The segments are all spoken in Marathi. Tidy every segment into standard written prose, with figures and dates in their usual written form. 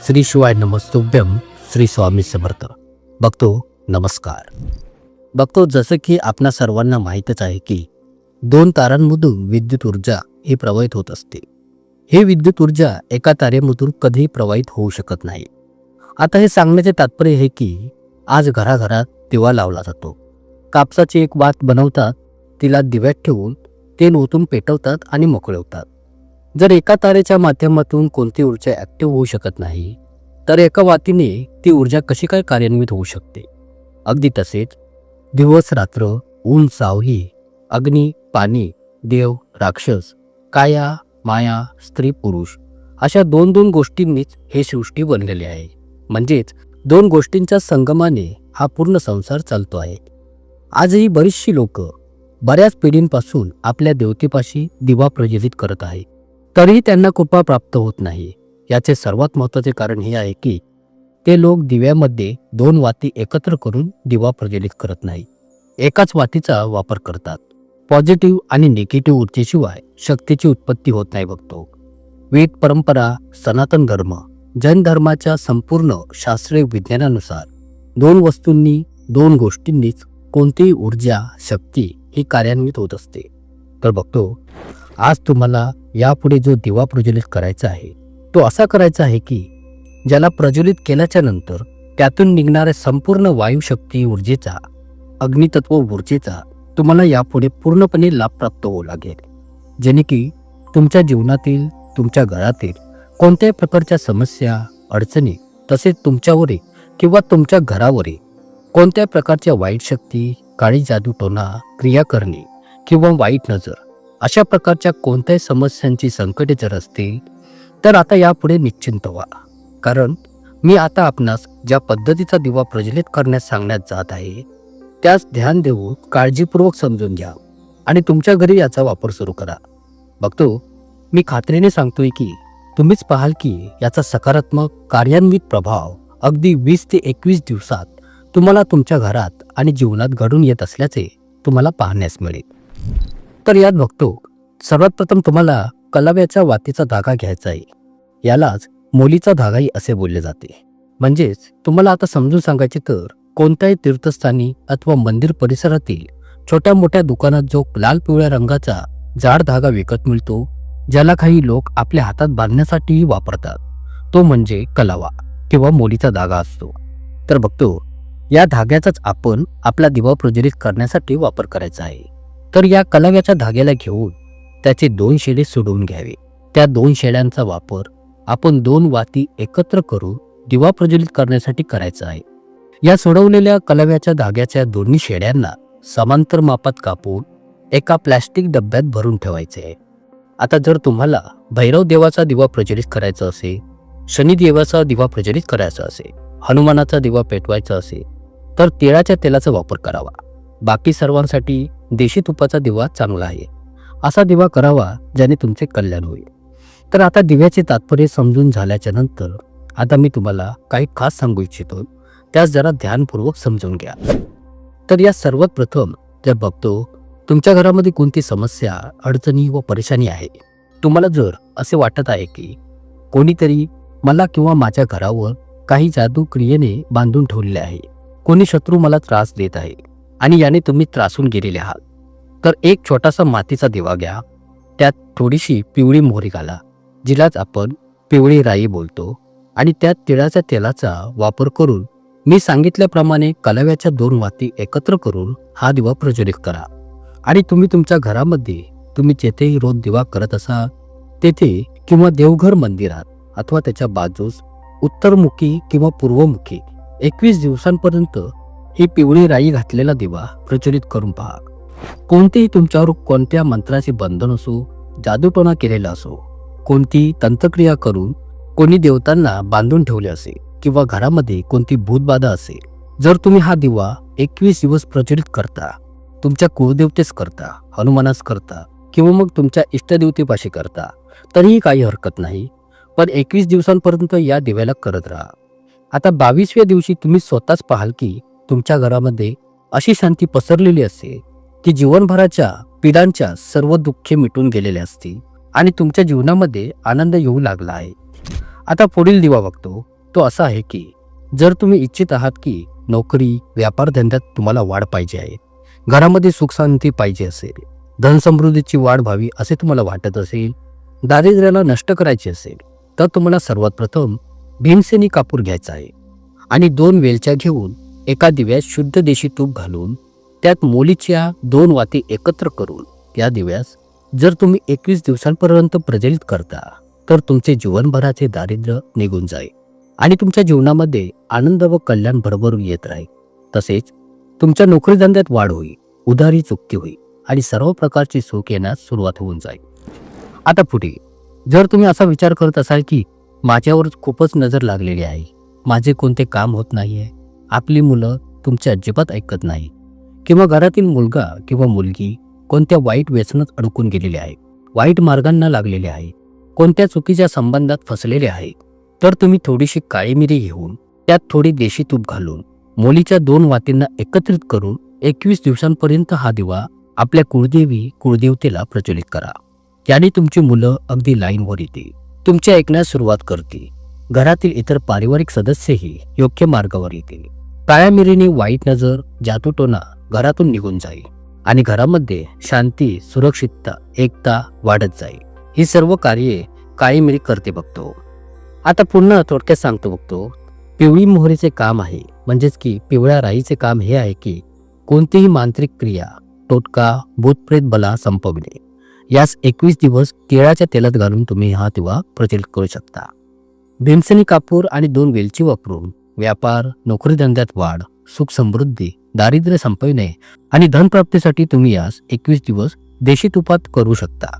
श्री शिवाय नमस्तुभ्यम. श्री स्वामी समर्थ. बघतो नमस्कार. बघतो जसं की आपणा सर्वांना माहीतच आहे की दोन तारांमधून विद्युत ऊर्जा ही प्रवाहित होत असते. ही विद्युत ऊर्जा एका तारेमधून कधीही प्रवाहित होऊ शकत नाही. आता हे सांगण्याचे तात्पर्य हे की आज घराघरात दिवा लावला जातो. कापसाची एक वात बनवतात, तिला दिव्यात ठेवून तेल ओतून पेटवतात आणि मोकळे होतात. जर एका तारेच्या माध्यमातून कोणती ऊर्जा ॲक्टिव्ह होऊ शकत नाही, तर एका वातीने ती ऊर्जा कशी काय कार्यान्वित होऊ शकते. अगदी तसेच दिवस रात्र, ऊन सावली, अग्नी पाणी, देव राक्षस, काया माया, स्त्री पुरुष अशा दोन दोन गोष्टींनीच हे सृष्टी बनलेली आहे. म्हणजेच दोन गोष्टींच्या संगमाने हा पूर्ण संसार चालतो आहे. आजही बरीचशी लोक बऱ्याच पिढींपासून आपल्या देवतेपाशी दिवा प्रज्वलित करत आहेत, तरीही त्यांना कृपा प्राप्त होत नाही. याचे सर्वात महत्त्वाचे कारण हे आहे की ते लोक दिव्यामध्ये दोन वाती एकत्र करून दिवा प्रज्वलित करत नाही, एकाच वातीचा वापर करतात. पॉझिटिव्ह आणि निगेटिव्ह ऊर्जेशिवाय शक्तीची उत्पत्ती होत नाही. बघतो वेद परंपरा, सनातन धर्म, जैन धर्माच्या संपूर्ण शास्त्रीय विज्ञानानुसार दोन वस्तूंनी दोन गोष्टींनीच कोणतीही ऊर्जा शक्ती ही कार्यान्वित होत असते. तर बघतो आज तुम्हाला यापुढे जो दिवा प्रज्वलित करायचा आहे तो असा करायचा आहे की ज्याला प्रज्वलित केल्याच्या नंतर त्यातून निघणाऱ्या संपूर्ण वायुशक्ती ऊर्जेचा, अग्नितत्व ऊर्जेचा तुम्हाला यापुढे पूर्णपणे लाभ प्राप्त होऊ लागेल. जेणे की तुमच्या जीवनातील, तुमच्या घरातील कोणत्याही प्रकारच्या समस्या, अडचणी, तसेच तुमच्यावरील किंवा तुमच्या घरावरील कोणत्याही प्रकारच्या वाईट शक्ती, काळी जादूटोणा, क्रिया करणे किंवा वाईट नजर अशा प्रकारच्या कोणत्याही समस्यांची संकटे जर असतील तर आता यापुढे निश्चिंत व्हा. कारण मी आता आपणास ज्या पद्धतीचा दिवा प्रज्वलित करण्यास सांगण्यात जात आहे त्यास ध्यान देऊन काळजीपूर्वक समजून घ्या आणि तुमच्या घरी याचा वापर सुरू करा. बघतो मी खात्रीने सांगतोय की तुम्हीच पाहाल की याचा सकारात्मक कार्यान्वित प्रभाव अगदी 20 ते 21 दिवसात तुम्हाला तुमच्या घरात आणि जीवनात घडून येत असल्याचे तुम्हाला पाहण्यास मिळेल. तर यात बघतो सर्वात प्रथम तुम्हाला कलाव्याच्या वातीचा धागा घ्यायचा आहे. यालाच मोलीचा धागाही असे बोलले जाते. म्हणजेच तुम्हाला आता समजून सांगायचे तर कोणत्याही तीर्थस्थानी अथवा मंदिर परिसरातील छोट्या मोठ्या दुकानात जो लाल पिवळ्या रंगाचा जाड धागा विकत मिळतो, ज्याला काही लोक आपल्या हातात बांधण्यासाठीही वापरतात, तो म्हणजे कलावा किंवा मोलीचा धागा असतो. तर बघतो या धाग्याचाच आपण आपला दिवा प्रज्वलित करण्यासाठी वापर करायचा आहे. तर या कलाव्याच्या धाग्याला घेऊन त्याचे 2 शेडे सोडवून घ्यावे. त्या 2 शेड्यांचा वापर आपण 2 वाती एकत्र करून दिवा प्रज्वलित करण्यासाठी करायचा आहे. या सोडवलेल्या कलाव्याच्या धाग्याच्या दोन्ही शेड्यांना समांतर मापात कापून एका प्लॅस्टिक डब्यात भरून ठेवायचे आहे. आता जर तुम्हाला भैरव देवाचा दिवा प्रज्वलित करायचा असेल, शनी देवाचा दिवा प्रज्वलित करायचा असेल, हनुमानाचा दिवा पेटवायचा असेल तर तिळाच्या तेलाचा वापर करावा. बाकी सर्वांसाठी देशी तुपाचा दिवा चांगला आहे. असा दिवा करावा ज्याने तुमचे कल्याण होईल. तर आता दिव्याचे तात्पर्य समजून झाल्याच्या नंतर आता मी तुम्हाला काही खास सांगू इच्छितो, त्यास जरा ध्यानपूर्वक समजून घ्या. तर या सर्वात प्रथम जर बघतो तुमच्या घरामध्ये कोणती समस्या, अडचणी व परेशानी आहे, तुम्हाला जर असे वाटत आहे की कोणीतरी मला किंवा माझ्या घरावर काही जादू क्रियेने बांधून ठेवलेले आहे, कोणी शत्रू मला त्रास देत आहे आणि याने तुम्ही त्रासून गेलेले आहात, तर एक छोटासा मातीचा दिवा घ्या. त्यात थोडीशी पिवळी मोहरी घाला, जिलाच आपण पिवळी राई बोलतो, आणि त्यात तिळाच्या तेलाचा वापर करून मी सांगितल्याप्रमाणे कलाव्याच्या 2 वाती एकत्र करून हा दिवा प्रज्वलित करा. आणि तुम्ही तुमच्या घरामध्ये तुम्ही जेथेही रोज दिवा करत असाल तेथे किंवा देवघर मंदिरात अथवा त्याच्या बाजूस उत्तरमुखी किंवा पूर्वमुखी 21 दिवसांपर्यंत ही पिवळी राई घातलेला दिवा प्रज्वलित करून पहा. कोणतेही तुमच्यावर कोणत्या मंत्राचे बंधन असो, जादूटोणा केलेला असो, कोणती तंत्रक्रिया करून कोणी देवतांना बांधून ठेवले असेल किंवा घरामध्ये कोणती भूतबाधा असेल, जर तुम्ही हा दिवा 21 दिवस प्रज्वलित करता, तुमच्या कुळदेवतेस करता, हनुमानास करता किंवा मग तुमच्या इष्टदेवतेपाशी करता, तरीही काही हरकत नाही. पण 21 दिवसांपर्यंत या दिव्याला करत राहा. आता 22व्या दिवशी तुम्ही स्वतःच पाहाल की तुमच्या घरामध्ये अशी शांती पसरलेली असेल की जीवनभराच्या पिढ्यांच्या सर्व दुःखे मिटून गेलेले असतील आणि तुमच्या जीवनामध्ये आनंद येऊ लागला आहे. आता पुढील दिवा बघतो. तो असा आहे की जर तुम्ही इच्छित आहात की नोकरी व्यापार धंद्यात तुम्हाला वाढ पाहिजे आहे, घरामध्ये सुख शांती पाहिजे असेल, धनसमृद्धीची वाढ व्हावी असे तुम्हाला वाटत असेल, दारिद्र्याला नष्ट करायचे असेल, तर तुम्हाला सर्वात प्रथम भीमसेनी कापूर घ्यायचा आहे आणि 2 वेलच्या घेऊन एका दिव्यात शुद्ध देशी तूप घालून त्यात मोलीच्या 2 वाती एकत्र करून त्या दिव्यास जर तुम्ही 21 दिवसांपर्यंत प्रज्वलित करता तर तुमचे जीवनभराचे दारिद्र्य निघून जाईल आणि तुमच्या जीवनामध्ये आनंद व कल्याण भरभरून येत राहील. तसेच तुमच्या नोकरी धंद्यात वाढ होईल, उधारी चुकती होईल आणि सर्व प्रकारची सुख येण्यास सुरुवात होऊन जाईल. आता पुढे जर तुम्ही असा विचार करत असाल की माझ्यावर खूपच नजर लागलेली आहे, माझे कोणते काम होत नाहीये, आपली मुलं तुमचे अजिबात ऐकत नाही किंवा घरातील मुलगा किंवा मुलगी कोणत्या वाईट व्यसनात अडकून गेलेले आहे, वाईट मार्गांना लागलेले आहे, कोणत्या चुकीच्या संबंधात फसलेले आहे, तर तुम्ही थोडीशी काळी मिरी घेऊन त्यात थोडी देशी तूप घालून मोलीच्या 2 वातींना एकत्रित करून 21 दिवसांपर्यंत हा दिवा आपल्या कुळदेवतेला प्रज्वलित करा. याने तुमची मुलं अगदी लाईनवर येतील, तुमचे ऐकण्यास सुरुवात करतील, घरातील इतर पारिवारिक सदस्यही योग्य मार्गावर येतील. काळ्या मिरीने वाईट नजर जादूटोणा घरातून निघून जाईल आणि घरामध्ये शांती, सुरक्षितता, एकता वाढत जाईल. ही सर्व कार्ये काळी मिरी करते बघतो. आता पुन्हा थोडक्यात सांगतो बघतो. पिवळी मोहरीचे काम आहे म्हणजेच की पिवळ्या राईचे काम हे आहे की कोणतीही मांत्रिक क्रिया, टोटका, भूतप्रेत बला संपविणे. यास 21 दिवस केळाच्या तेलात घालून तुम्ही हा दिवा प्रज्वलित करू शकता. भीमसेनी कापूर आणि 2 वेलची वापरून व्यापार, नोकरी धंद्यात वाढ, सुख समृद्धी, दारिद्र्य संपविणे आणि धनप्राप्तीसाठी तुम्ही यास 21 दिवस देशी तुपात करू शकता.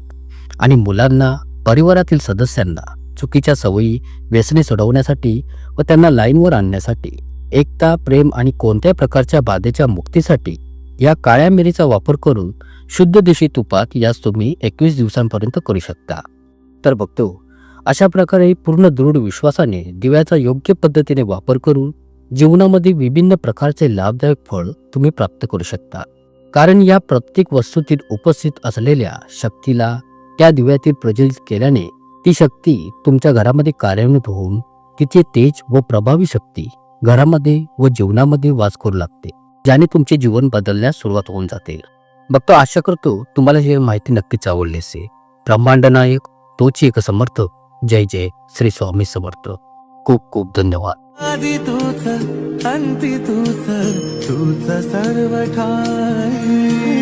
आणि मुलांना, परिवारातील सदस्यांना चुकीच्या सवयी, व्यसने सोडवण्यासाठी व त्यांना लाईनवर आणण्यासाठी, एकता, प्रेम आणि कोणत्याही प्रकारच्या बाधेच्या मुक्तीसाठी या काळ्या मिरीचा वापर करून शुद्ध देशी तुपात यास तुम्ही 21 दिवसांपर्यंत करू शकता. तर बघतो अशा प्रकारे पूर्ण दृढ विश्वासाने दिव्याचा योग्य पद्धतीने वापर करून जीवनामध्ये विभिन्न प्रकारचे लाभदायक फळ तुम्ही प्राप्त करू शकता. कारण या प्रत्येक वस्तूतील उपस्थित असलेल्या शक्तीला त्या दिव्यातील प्रज्वलित केल्याने ती शक्ती तुमच्या घरामध्ये कार्यान्वित होऊन तिचे तेज व प्रभावी शक्ती घरामध्ये व जीवनामध्ये वास करू लागते, ज्याने तुमचे जीवन बदलण्यास सुरुवात होऊन जाते. बघतो आशा करतो तुम्हाला ही माहिती नक्कीच आवडली असेल. ब्रह्मांड नायक तोच एक समर्थ. जय जय श्री स्वामी समर्थ. खूप खूप धन्यवाद. आदि तूच अंती तूच, तूच सर्व ठाई.